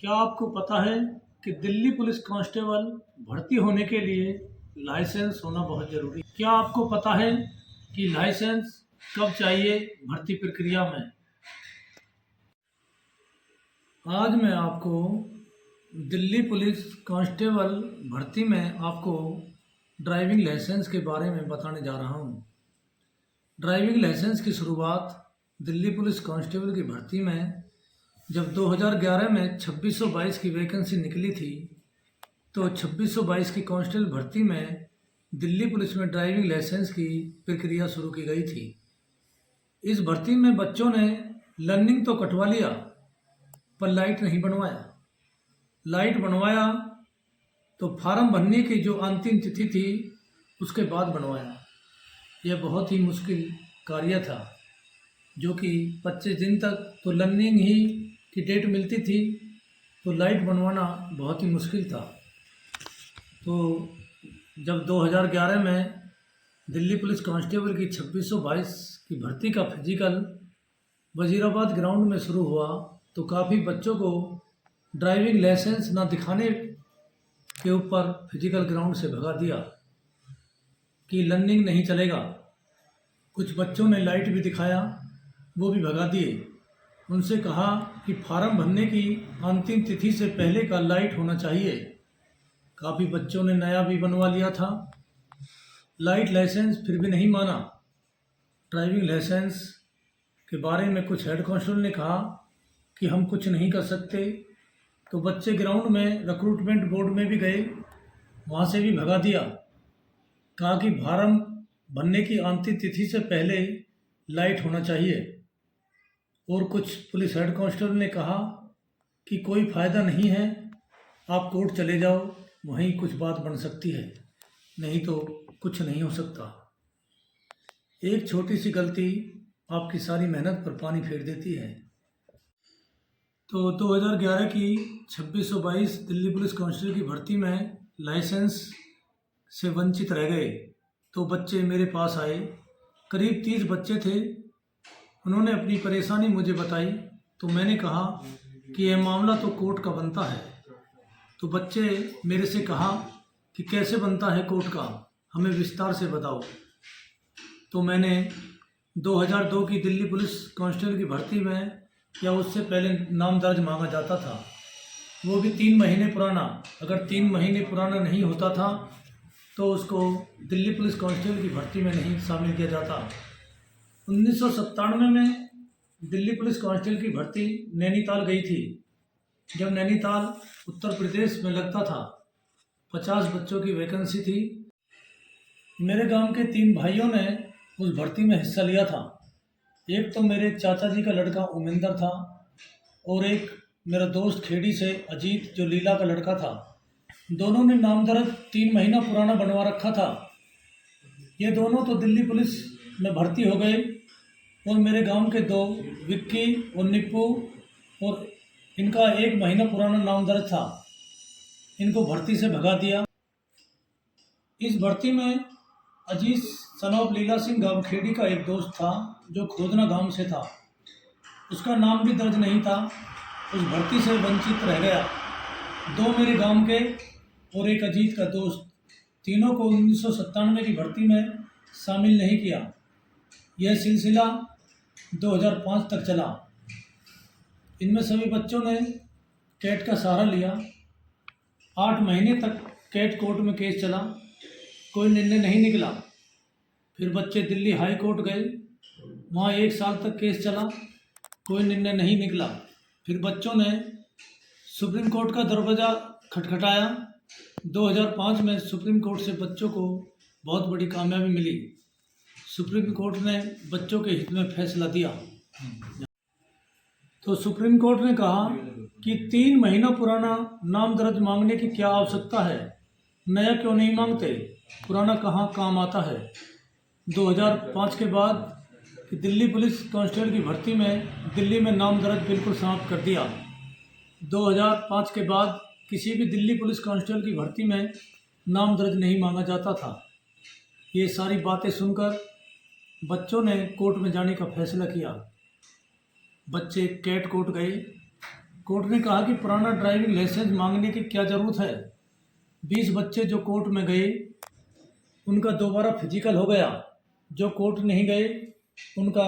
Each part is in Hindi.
क्या आपको पता है कि दिल्ली पुलिस कांस्टेबल भर्ती होने के लिए लाइसेंस होना बहुत ज़रूरी है? क्या आपको पता है कि लाइसेंस कब चाहिए भर्ती प्रक्रिया में? आज मैं आपको दिल्ली पुलिस कांस्टेबल भर्ती में आपको ड्राइविंग लाइसेंस के बारे में बताने जा रहा हूँ। ड्राइविंग लाइसेंस की शुरुआत दिल्ली पुलिस कांस्टेबल की भर्ती में जब 2011 में 2622 की वैकेंसी निकली थी, तो 2622 की कांस्टेबल भर्ती में दिल्ली पुलिस में ड्राइविंग लाइसेंस की प्रक्रिया शुरू की गई थी। इस भर्ती में बच्चों ने लर्निंग तो कटवा लिया, पर लाइट नहीं बनवाया। लाइट बनवाया तो फार्म भरने की जो अंतिम तिथि थी उसके बाद बनवाया। यह बहुत ही मुश्किल कार्य था, जो कि 25 दिन तक तो लर्निंग ही की डेट मिलती थी, तो लाइट बनवाना बहुत ही मुश्किल था। तो जब 2011 में दिल्ली पुलिस कांस्टेबल की 2622 की भर्ती का फिजिकल वजीराबाद ग्राउंड में शुरू हुआ, तो काफ़ी बच्चों को ड्राइविंग लाइसेंस ना दिखाने के ऊपर फिजिकल ग्राउंड से भगा दिया कि लर्निंग नहीं चलेगा। कुछ बच्चों ने लाइट भी दिखाया, वो भी भगा दिए। उनसे कहा कि फार्म भरने की अंतिम तिथि से पहले का लाइट होना चाहिए। काफ़ी बच्चों ने नया भी बनवा लिया था। लाइट लाइसेंस फिर भी नहीं माना। ड्राइविंग लाइसेंस के बारे में कुछ हेड कांस्टेबल ने कहा कि हम कुछ नहीं कर सकते, तो बच्चे ग्राउंड में रिक्रूटमेंट बोर्ड में भी गए, वहाँ से भी भगा दिया। कहा कि फार्म भरने की अंतिम तिथि से पहले लाइट होना चाहिए। और कुछ पुलिस हेड कांस्टेबल ने कहा कि कोई फ़ायदा नहीं है, आप कोर्ट चले जाओ, वहीं कुछ बात बन सकती है, नहीं तो कुछ नहीं हो सकता। एक छोटी सी गलती आपकी सारी मेहनत पर पानी फेर देती है। तो 2011 की 2622 दिल्ली पुलिस कांस्टेबल की भर्ती में लाइसेंस से वंचित रह गए, तो बच्चे मेरे पास आए। करीब 30 बच्चे थे। उन्होंने अपनी परेशानी मुझे बताई, तो मैंने कहा कि यह मामला तो कोर्ट का बनता है। तो बच्चे मेरे से कहा कि कैसे बनता है कोर्ट का, हमें विस्तार से बताओ। तो मैंने 2002 की दिल्ली पुलिस कांस्टेबल की भर्ती में, या उससे पहले नाम दर्ज मांगा जाता था, वो भी 3 महीने पुराना। अगर 3 महीने पुराना नहीं होता था तो उसको दिल्ली पुलिस कांस्टेबल की भर्ती में नहीं शामिल किया जाता। 1997 में दिल्ली पुलिस कांस्टेबल की भर्ती नैनीताल गई थी। जब नैनीताल उत्तर प्रदेश में लगता था, 50 बच्चों की वैकेंसी थी। मेरे गांव के 3 भाइयों ने उस भर्ती में हिस्सा लिया था। एक तो मेरे चाचा जी का लड़का उमेंद्र था, और एक मेरा दोस्त खेड़ी से अजीत, जो लीला का लड़का था। दोनों ने नाम दर्ज 3 महीना पुराना बनवा रखा था। ये दोनों तो दिल्ली पुलिस में भर्ती हो गए, और मेरे गांव के 2 विक्की और निप्पू, और इनका 1 महीना पुराना नाम दर्ज था, इनको भर्ती से भगा दिया। इस भर्ती में अजीत सनौब लीला सिंह गांव खेड़ी का एक दोस्त था, जो खोदना गांव से था। उसका नाम भी दर्ज नहीं था, उस भर्ती से वंचित रह गया। 2 मेरे गांव के और एक अजीत का दोस्त, तीनों को 1997 की भर्ती में शामिल नहीं किया। यह सिलसिला 2005 तक चला। इनमें सभी बच्चों ने कैट का सहारा लिया। 8 महीने तक कैट कोर्ट में केस चला, कोई निर्णय नहीं निकला। फिर बच्चे दिल्ली हाई कोर्ट गए, वहाँ 1 साल तक केस चला, कोई निर्णय नहीं निकला। फिर बच्चों ने सुप्रीम कोर्ट का दरवाज़ा खटखटाया। 2005 में सुप्रीम कोर्ट से बच्चों को बहुत बड़ी कामयाबी मिली। सुप्रीम कोर्ट ने बच्चों के हित में फैसला दिया। तो सुप्रीम कोर्ट ने कहा कि 3 महीना पुराना नाम दर्ज मांगने की क्या आवश्यकता है, नया क्यों नहीं मांगते, पुराना कहाँ काम आता है। 2005 के बाद कि दिल्ली पुलिस कांस्टेबल की भर्ती में दिल्ली में नाम दर्ज बिल्कुल समाप्त कर दिया। 2005 के बाद किसी भी दिल्ली पुलिस कांस्टेबल की भर्ती में नाम दर्ज नहीं मांगा जाता था। ये सारी बातें सुनकर बच्चों ने कोर्ट में जाने का फैसला किया। बच्चे कैट कोर्ट गए, कोर्ट ने कहा कि पुराना ड्राइविंग लाइसेंस मांगने की क्या ज़रूरत है। 20 बच्चे जो कोर्ट में गए उनका दोबारा फिजिकल हो गया, जो कोर्ट नहीं गए उनका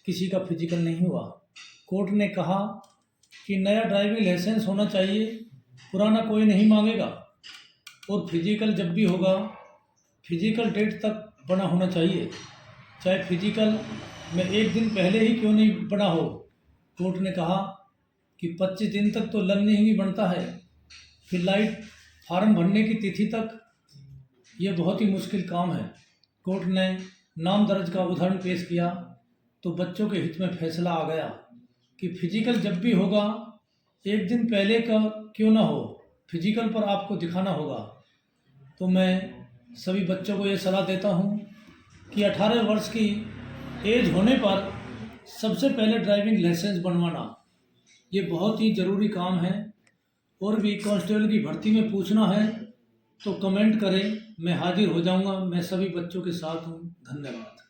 किसी का फिजिकल नहीं हुआ। कोर्ट ने कहा कि नया ड्राइविंग लाइसेंस होना चाहिए, पुराना कोई नहीं मांगेगा, और फिजिकल जब भी होगा फिजिकल डेट तक बना होना चाहिए, चाहे फिजिकल में 1 दिन पहले ही क्यों नहीं बना हो। कोर्ट ने कहा कि 25 दिन तक तो लर्निंग ही बनता है, फिर लाइट फार्म भरने की तिथि तक ये बहुत ही मुश्किल काम है। कोर्ट ने नाम दर्ज का उदाहरण पेश किया तो बच्चों के हित में फैसला आ गया कि फिजिकल जब भी होगा 1 दिन पहले का क्यों ना हो, फिजिकल पर आपको दिखाना होगा। तो मैं सभी बच्चों को ये सलाह देता हूँ कि 18 वर्ष की एज होने पर सबसे पहले ड्राइविंग लाइसेंस बनवाना ये बहुत ही ज़रूरी काम है। और भी कांस्टेबल की भर्ती में पूछना है तो कमेंट करें, मैं हाजिर हो जाऊंगा। मैं सभी बच्चों के साथ हूँ। धन्यवाद।